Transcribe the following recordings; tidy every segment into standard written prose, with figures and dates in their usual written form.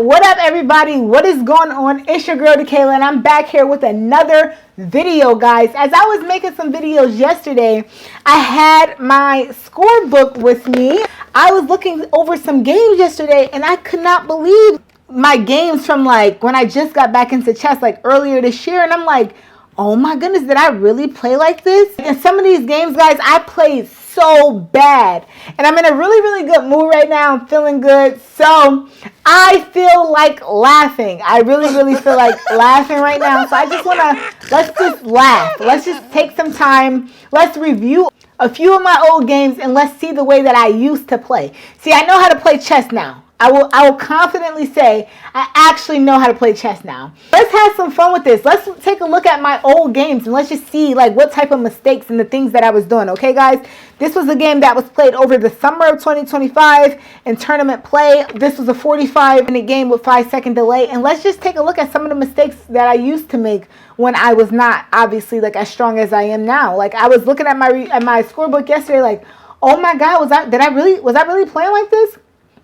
What up, everybody? What is going on? It's your girl, Dakayla, and I'm back here with another video, guys. As I was making some videos yesterday, I had my scorebook with me. I was looking over some games yesterday, and I could not believe my games from like when I just got back into chess like earlier this year, and I'm like, oh my goodness, did I really play like this? In some of these games, guys, I played so bad. And I'm in a really good mood right now. I'm feeling good. So I feel like laughing. I really feel like laughing right now. So I just want to, let's just laugh. Let's just take some time. Let's review a few of my old games and let's see the way that I used to play. See, I know how to play chess now. I will confidently say I actually know how to play chess now. Let's have some fun with this. Let's take a look at my old games and let's just see like what type of mistakes and the things that I was doing. Okay, guys? This was a game that was played over the summer of 2025 in tournament play. This was a 45-minute game with 5-second delay. And let's just take a look at some of the mistakes that I used to make when I was not obviously like as strong as I am now. Like I was looking at my scorebook yesterday like, oh my God, was I really playing like this?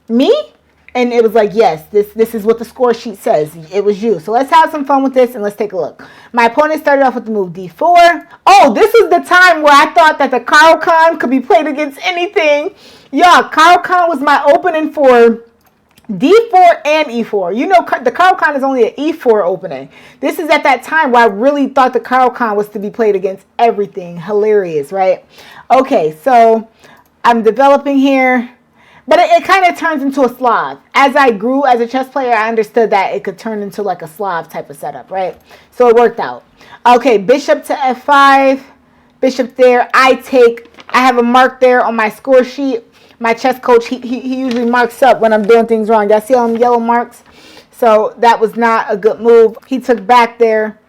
Me? And it was like, yes, this is what the score sheet says. It was you. So let's have some fun with this and let's take a look. My opponent started off with the move d4. Oh, this is the time where I thought that the Caro-Kann could be played against anything. Yeah, Caro-Kann was my opening for d4 and e4. You know, the Caro-Kann is only an e4 opening. This is at that time where I really thought the Caro-Kann was to be played against everything. Hilarious, right? Okay, so I'm developing here. But it kind of turns into a Slav. As I grew as a chess player, I understood that it could turn into like a Slav type of setup, right? So it worked out. Okay, bishop to f5. Bishop there. I have a mark there on my score sheet. My chess coach, he usually marks up when I'm doing things wrong. Y'all see all them yellow marks? So that was not a good move. He took back there.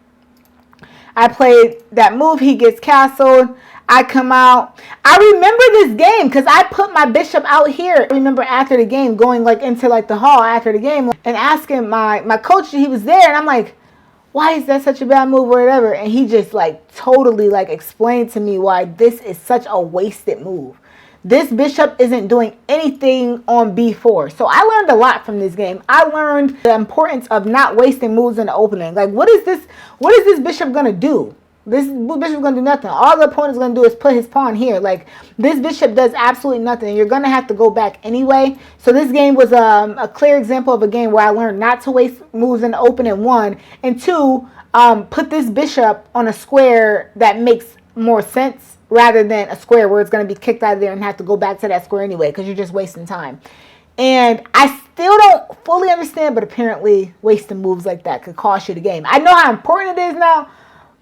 I played that move. He gets castled. I come out. I remember this game because I put my bishop out here. I remember after the game going like into like the hall after the game and asking my coach, he was there, and I'm like, why is that such a bad move or whatever? And he just like totally like explained to me why this is such a wasted move. This bishop isn't doing anything on b4. So I learned a lot from this game. I learned the importance of not wasting moves in the opening. Like what is this bishop gonna do? This bishop is going to do nothing. All the opponent's going to do is put his pawn here. Like, this bishop does absolutely nothing. You're going to have to go back anyway. So this game was a clear example of a game where I learned not to waste moves in the open, and one. And two, put this bishop on a square that makes more sense rather than a square where it's going to be kicked out of there and have to go back to that square anyway because you're just wasting time. And I still don't fully understand, but apparently wasting moves like that could cost you the game. I know how important it is now,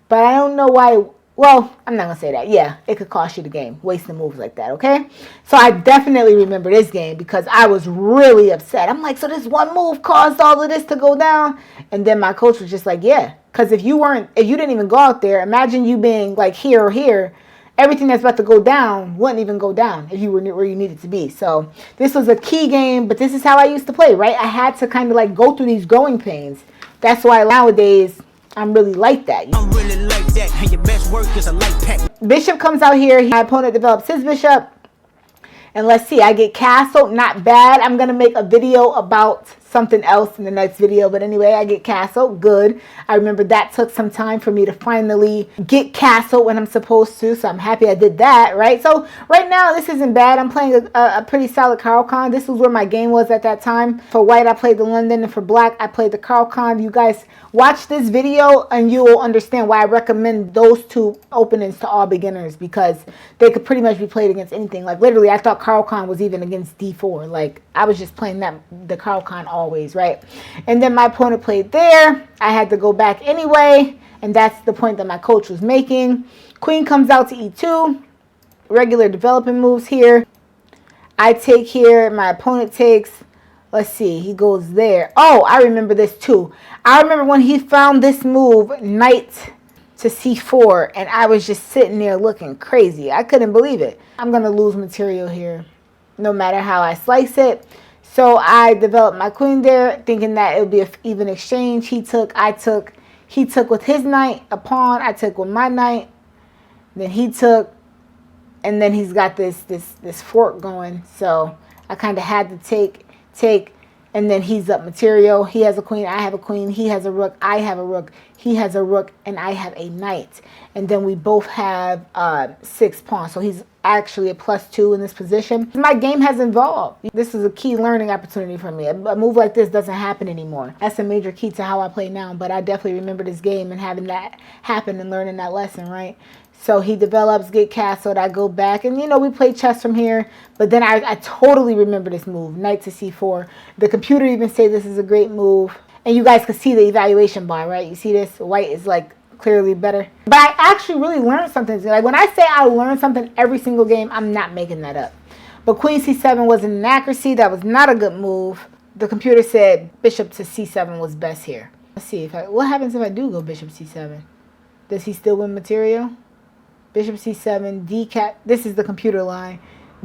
but I don't know why. Well, I'm not going to say that. Yeah, it could cost you the game, wasting moves like that, okay? So I definitely remember this game because I was really upset. I'm like, so this one move caused all of this to go down? And then my coach was just like, yeah, because if you didn't even go out there, imagine you being like here or here, everything that's about to go down wouldn't even go down if you were where you needed to be. So this was a key game, but this is how I used to play, right? I had to kind of like go through these growing pains. That's why nowadays I'm really like that. I'm really like that. And your best work is a light pack. Bishop comes out here. My opponent develops his bishop. And let's see, I get castled. Not bad. I'm going to make a video about something else in the next video. But anyway, I get castled. Good. I remember that took some time for me to finally get castled when I'm supposed to. So I'm happy I did that, right? So right now, this isn't bad. I'm playing a pretty solid Caro-Kann. This is where my game was at that time. For white, I played the London. And for black, I played the Caro-Kann. You guys watch this video and you will understand why I recommend those two openings to all beginners, because they could pretty much be played against anything. Like literally, I thought Caro-Kann was even against d4. Like I was just playing the Caro-Kann always, right? And then my opponent played there. I had to go back anyway, and that's the point that my coach was making. Queen comes out to e2. Regular developing moves here. I take here. My opponent takes. Let's see, he goes there. Oh, I remember this too. I remember when he found this move, knight to c4, and I was just sitting there looking crazy. I couldn't believe it. I'm going to lose material here, no matter how I slice it. So I developed my queen there, thinking that it would be an even exchange. He took, I took. He took with his knight, a pawn. I took with my knight. Then he took, and then he's got this fork going. So I kind of had to take, And then he's up material. He has a queen, I have a queen. He has a rook, I have a rook. He has a rook, and I have a knight. And then we both have 6 pawns. So he's actually a +2 in this position. My game has evolved. This is a key learning opportunity for me. A move like this doesn't happen anymore. That's a major key to how I play now. But I definitely remember this game and having that happen and learning that lesson, right? So he develops, get castled, I go back, and we play chess from here. But then I totally remember this move, knight to c4. The computer even say this is a great move. And you guys can see the evaluation bar, right? You see this? White is like clearly better. But I actually really learned something. Like when I say I learned something every single game, I'm not making that up. But queen c7 was an inaccuracy. That was not a good move. The computer said bishop to c7 was best here. Let's see what happens if I do go bishop c7. Does he still win material? Bishop c7, d-cap. This is the computer line.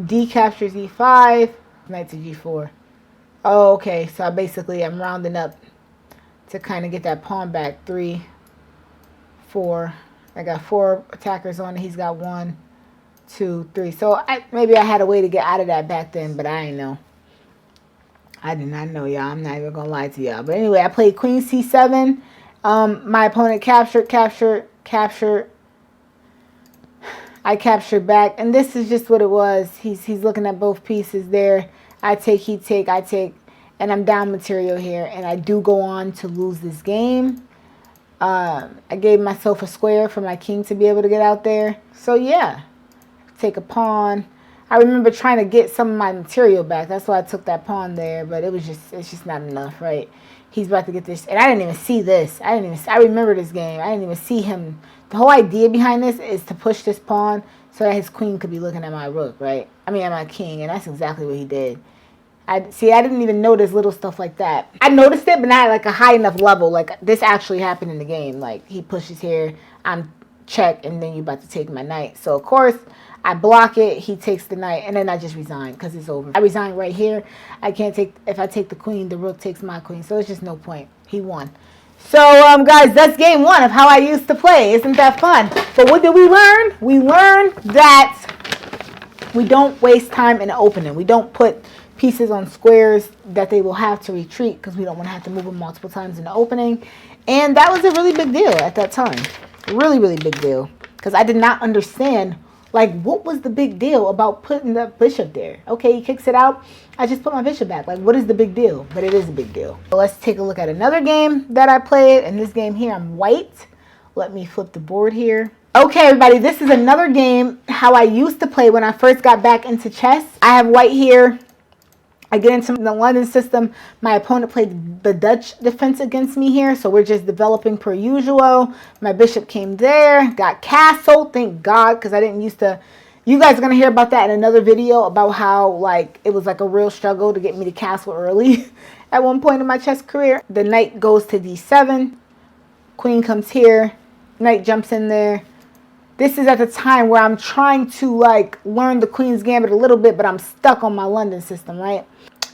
D captures e5, knight to g4. Oh, okay. So I'm rounding up to kind of get that pawn back. 3, 4. I got 4 attackers on it. He's got 1, 2, 3. So maybe I had a way to get out of that back then, but I didn't know. I did not know, y'all. I'm not even gonna lie to y'all. But anyway, I played queen c7. My opponent captured. I captured back, and this is just what it was. He's looking at both pieces there. I take, he take, I take, and I'm down material here, and I do go on to lose this game. I gave myself a square for my king to be able to get out there. So yeah, take a pawn. I remember trying to get some of my material back. That's why I took that pawn there, but it's just not enough, right? He's about to get this, and I didn't even see this. I remember this game. I didn't even see him. The whole idea behind this is to push this pawn so that his queen could be looking at my rook, right? I mean, at my king, and that's exactly what he did. I didn't even notice little stuff like that. I noticed it, but not at like a high enough level. Like this actually happened in the game. Like he pushes here, I'm check, and then you're about to take my knight. So of course I block it. He takes the knight, and then I just resign because it's over. I resign right here. I can't take, if I take the queen, the rook takes my queen. So it's just no point. He won. So, guys, that's game 1 of how I used to play. Isn't that fun? But what did we learn? We learned that we don't waste time in the opening. We don't put pieces on squares that they will have to retreat because we don't want to have to move them multiple times in the opening. And that was a really big deal at that time. Really, really big deal. Because I did not understand, like, what was the big deal about putting the bishop there? Okay, he kicks it out. I just put my bishop back. Like, what is the big deal? But it is a big deal. So let's take a look at another game that I played. In this game here, I'm white. Let me flip the board here. Okay, everybody, this is another game how I used to play when I first got back into chess. I have white here. I get into the London system. My opponent played the Dutch defense against me here. So we're just developing per usual. My bishop came there. Got castled. Thank God, because I didn't used to. You guys are going to hear about that in another video about how like it was like a real struggle to get me to castle early at one point in my chess career. The knight goes to d7. Queen comes here. Knight jumps in there. This is at the time where I'm trying to like learn the Queen's Gambit a little bit, but I'm stuck on my London system, right?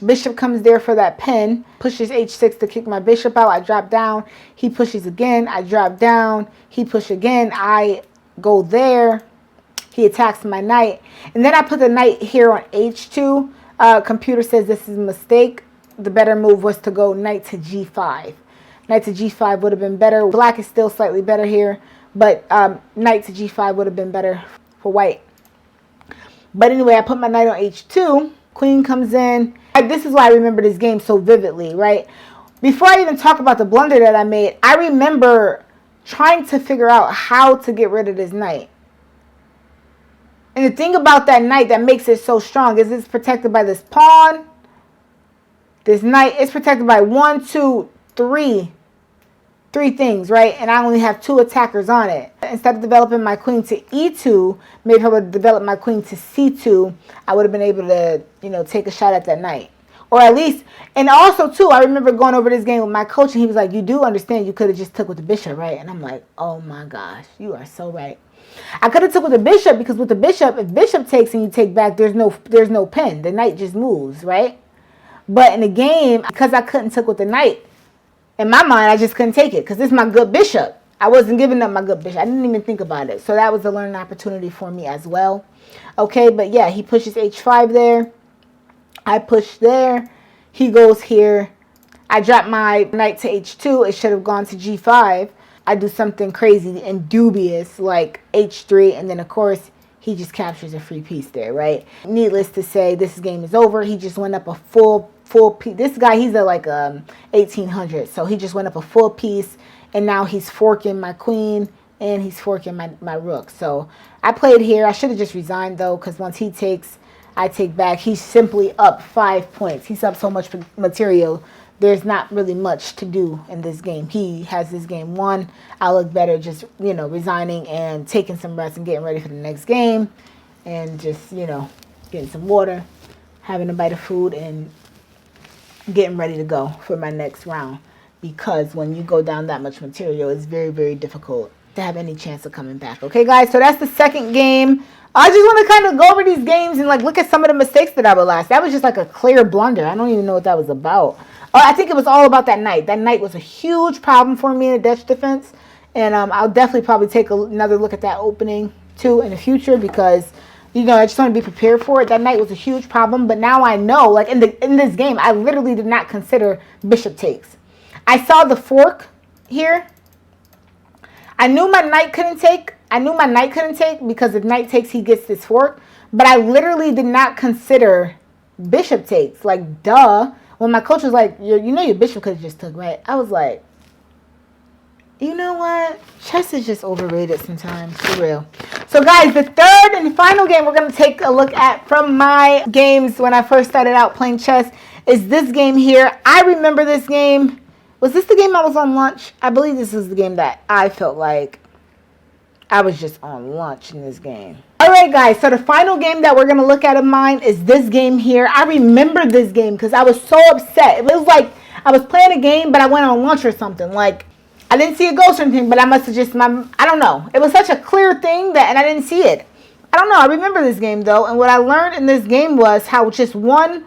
Bishop comes there for that pin, pushes h6 to kick my bishop out. I drop down. He pushes again. I drop down. He pushes again. I go there. He attacks my knight. And then I put the knight here on h2. Computer says this is a mistake. The better move was to go knight to g5. Knight to g5 would have been better. Black is still slightly better here. But knight to g5 would have been better for white. But anyway, I put my knight on h2. Queen comes in. This is why I remember this game so vividly, right? Before I even talk about the blunder that I made, I remember trying to figure out how to get rid of this knight. And the thing about that knight that makes it so strong is it's protected by this pawn. This knight is protected by 1, 2, 3. 3 things, right? And I only have 2 attackers on it. Instead of developing my queen to e2, maybe if I would develop my queen to c2, I would have been able to, you know, take a shot at that knight. Or at least, and also too, I remember going over this game with my coach and he was like, you do understand you could have just took with the bishop, right? And I'm like, oh my gosh, you are so right. I could have took with the bishop because with the bishop, if bishop takes and you take back, there's no pin. The knight just moves, right? But in the game, because I couldn't took with the knight, in my mind, I just couldn't take it because this is my good bishop. I wasn't giving up my good bishop. I didn't even think about it. So that was a learning opportunity for me as well. Okay, but yeah, he pushes h5 there. I push there. He goes here. I drop my knight to h2. It should have gone to g5. I do something crazy and dubious like h3, and then of course he just captures a free piece there, right? Needless to say, this game is over. He just went up a full piece. This guy, he's at like 1800, so he just went up a full piece, and now he's forking my queen and he's forking my rook. So I played here. I should have just resigned though, because once he takes, I take back. He's simply up 5 points. He's up so much material. There's not really much to do in this game. He has this game won. I look better just, resigning and taking some rest and getting ready for the next game. And just, getting some water, having a bite of food, and getting ready to go for my next round. Because when you go down that much material, it's very, very difficult to have any chance of coming back. Okay, guys? So that's the second game. I just want to kind of go over these games and look at some of the mistakes that I would last. That was just like a clear blunder. I don't even know what that was about. I think it was all about that knight. That knight was a huge problem for me in the Dutch defense. And I'll definitely probably take another look at that opening too in the future, because, I just want to be prepared for it. That knight was a huge problem. But now I know, in this game, I literally did not consider bishop takes. I saw the fork here. I knew my knight couldn't take. Because if knight takes, he gets this fork. But I literally did not consider bishop takes. Duh. When my coach was like, your bishop could have just took, right? I was like, you know what? Chess is just overrated sometimes, for real. So, guys, the third and final game we're going to take a look at from my games when I first started out playing chess is this game here. I remember this game. Was this the game I was on lunch? I believe this is the game that I felt like I was just on lunch in this game. Alright, guys, so the final game that we're going to look at of mine is this game here. I remember this game because I was so upset. It was like I was playing a game, but I went on lunch or something. I didn't see a ghost or anything, but I must have just, I don't know. It was such a clear thing and I didn't see it. I don't know. I remember this game, though, and what I learned in this game was how just one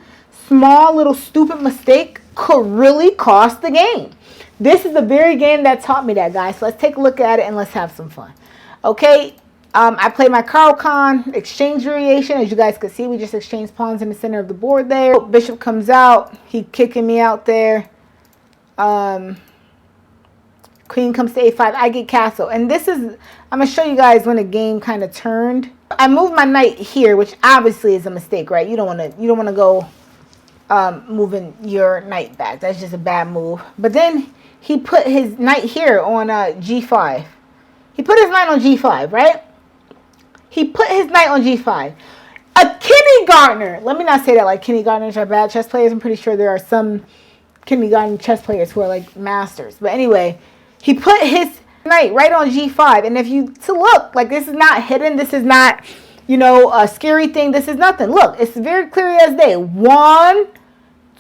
small little stupid mistake could really cost the game. This is the very game that taught me that, guys. So let's take a look at it and let's have some fun. Okay, I played my Caro-Kann exchange variation. As you guys could see, we just exchanged pawns in the center of the board there. Bishop comes out. He kicking me out there. Queen comes to a5. I get castle. And this is, I'm going to show you guys when the game kind of turned. I moved my knight here, which obviously is a mistake, right? You don't want to go moving your knight back. That's just a bad move. But then he put his knight here on g5. He put his knight on g5, right? He put his knight on g5. A kindergartner. Let me not say that like kindergartners are bad chess players. I'm pretty sure there are some kindergarten chess players who are like masters. But anyway, he put his knight right on g5. And if you look, this is not hidden. This is not, a scary thing. This is nothing. Look, it's very clear as day. 1,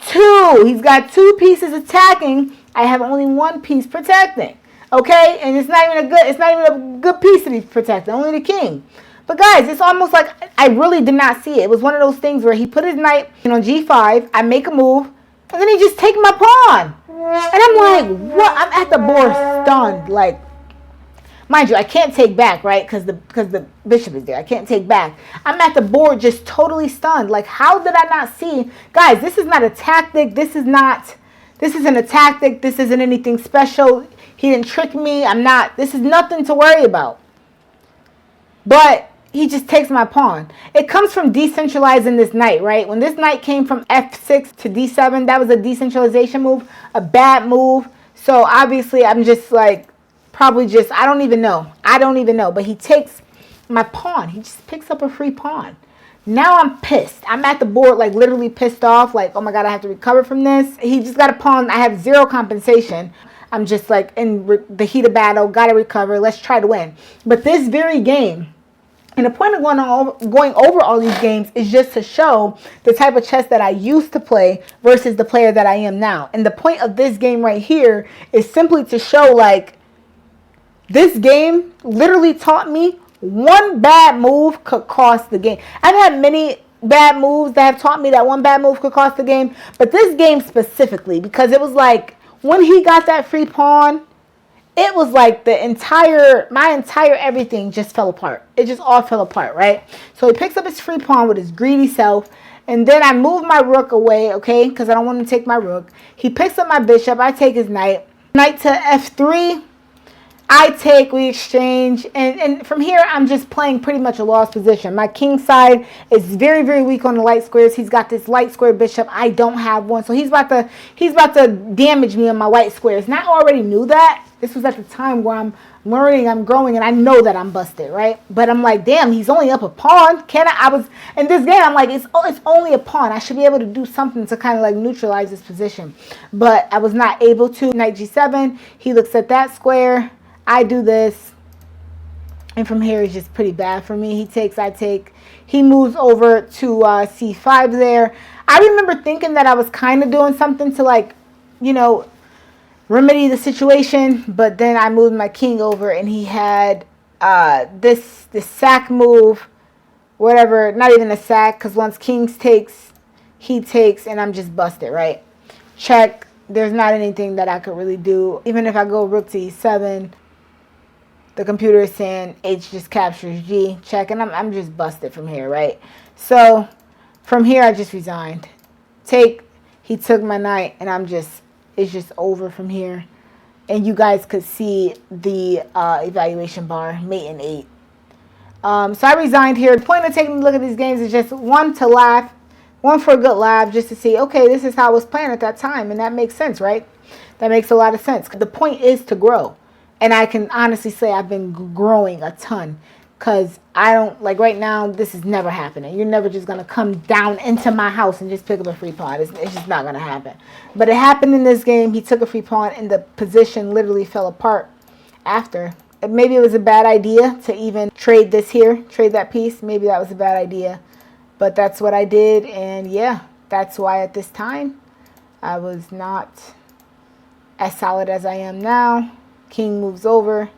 2. He's got 2 pieces attacking. I have only 1 piece protecting. Okay, and it's not even a good piece to be protected, only the king. But guys, it's almost like I really did not see it. It was one of those things where he put his knight on g5, I make a move, and then he just take my pawn. And I'm like, what? I'm at the board stunned. Mind you, I can't take back, right? Because the bishop is there. I can't take back. I'm at the board just totally stunned. How did I not see? Guys, this is not a tactic. This isn't a tactic. This isn't anything special. He didn't trick me. This is nothing to worry about. But he just takes my pawn. It comes from decentralizing this knight, right? When this knight came from f6 to d7, that was a decentralization move, a bad move. So obviously I'm just I don't even know. But he takes my pawn. He just picks up a free pawn. Now I'm pissed. I'm at the board literally pissed off. Oh my God, I have to recover from this. He just got a pawn. I have 0 compensation. I'm just in the heat of battle, gotta recover, let's try to win. But this very game, and the point of going over all these games is just to show the type of chess that I used to play versus the player that I am now. And the point of this game right here is simply to show this game literally taught me one bad move could cost the game. I've had many bad moves that have taught me that one bad move could cost the game, but this game specifically, because it was when he got that free pawn, it was my entire everything just fell apart. It just all fell apart, right? So he picks up his free pawn with his greedy self, And then I move my rook away, okay, because I don't want him to take my rook. He picks up my bishop. I take his knight. Knight to f3. I take, we exchange, and from here, I'm just playing pretty much a lost position. My king side is very, very weak on the light squares. He's got this light square bishop. I don't have one, so he's about to damage me on my white squares. And I already knew that. This was at the time where I'm learning, I'm growing, and I know that I'm busted, right? But I'm like, damn, he's only up a pawn. I was in this game, I'm like, it's only a pawn. I should be able to do something to kind of like neutralize this position. But I was not able to. Knight g7, he looks at that square. I do this, and from here it's just pretty bad for me. He takes, I take. He moves over to c5 there. I remember thinking that I was kind of doing something to, like, you know, remedy the situation, but then I moved my king over, and he had this sack move, whatever, not even a sack, because once king takes, he takes, and I'm just busted, right? Check. There's not anything that I could really do. Even if I go rook to e7, the computer is saying H just captures G. Check, and I'm just busted from here, right? So from here, I just resigned. Take, he took my knight, and it's just over from here. And you guys could see the evaluation bar, mate in 8. So I resigned here. The point of taking a look at these games is just one, to laugh, one for a good laugh, just to see, okay, this is how I was playing at that time, and that makes sense, right? That makes a lot of sense. The point is to grow. And I can honestly say I've been growing a ton, because I don't, like right now, this is never happening. You're never just going to come down into my house and just pick up a free pawn. It's just not going to happen. But it happened in this game. He took a free pawn, and the position literally fell apart after. Maybe it was a bad idea to even trade this here, trade that piece. Maybe that was a bad idea. But that's what I did, and yeah, that's why at this time I was not as solid as I am now. King moves over,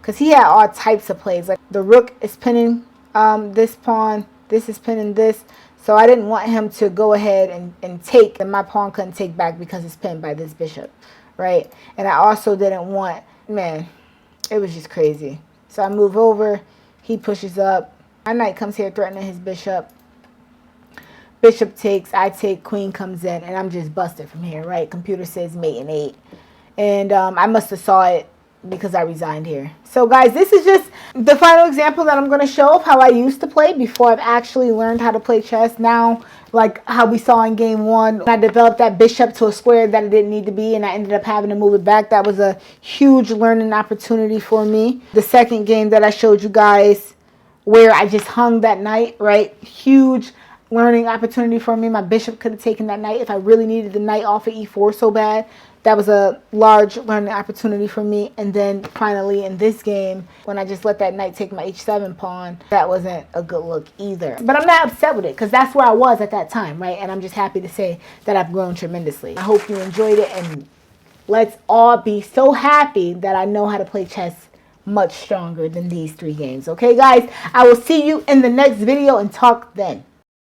because he had all types of plays. Like the rook is pinning this pawn, this is pinning this. So I didn't want him to go ahead and take, and my pawn couldn't take back because it's pinned by this bishop, right? And I also didn't want, man, it was just crazy. So I move over, he pushes up. My knight comes here threatening his bishop. Bishop takes, I take, queen comes in, and I'm just busted from here, right? Computer says mate in 8. And I must have saw it because I resigned here. So guys, this is just the final example that I'm going to show of how I used to play before I've actually learned how to play chess. Now, like how we saw in game 1, I developed that bishop to a square that it didn't need to be, and I ended up having to move it back. That was a huge learning opportunity for me. The second game that I showed you guys, where I just hung that knight, right? Huge learning opportunity for me. My bishop could have taken that knight if I really needed the knight off of e4 so bad. That was a large learning opportunity for me. And then finally in this game, when I just let that knight take my h7 pawn, that wasn't a good look either. But I'm not upset with it, because that's where I was at that time, right? And I'm just happy to say that I've grown tremendously. I hope you enjoyed it, and let's all be so happy that I know how to play chess much stronger than these 3 games. Okay, guys? I will see you in the next video and talk then.